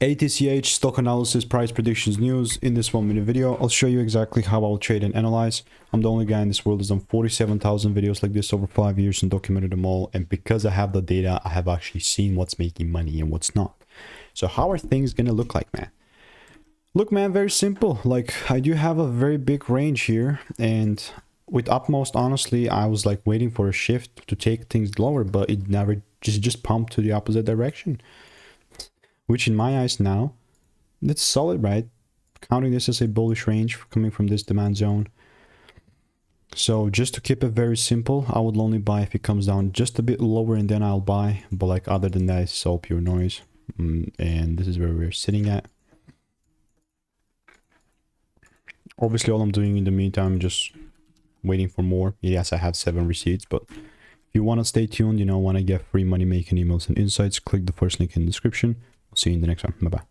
ATCH stock analysis price predictions news. In this 1-minute video, I'll show you exactly how I'll trade and analyze. I'm the only guy in this world who's done 47,000 videos like this over 5 years and documented them all. And because I have the data, I have actually seen what's making money and what's not. So how are things gonna look like, man? Look, man, very simple. Like, I do have a very big range here, and with utmost honestly, I was like waiting for a shift to take things lower, but it never just pumped to the opposite direction. Which in my eyes now, that's solid, right? Counting this as a bullish range coming from this demand zone. So just to keep it very simple, I would only buy if it comes down just a bit lower and then I'll buy. But like other than that, it's all pure noise. And this is where we're sitting at. Obviously, all I'm doing in the meantime, just waiting for more. Yes, I have 7 receipts, but if you want to stay tuned, you know, want to get free money making emails and insights, click the first link in the description. I'll see you in the next one. Bye-bye.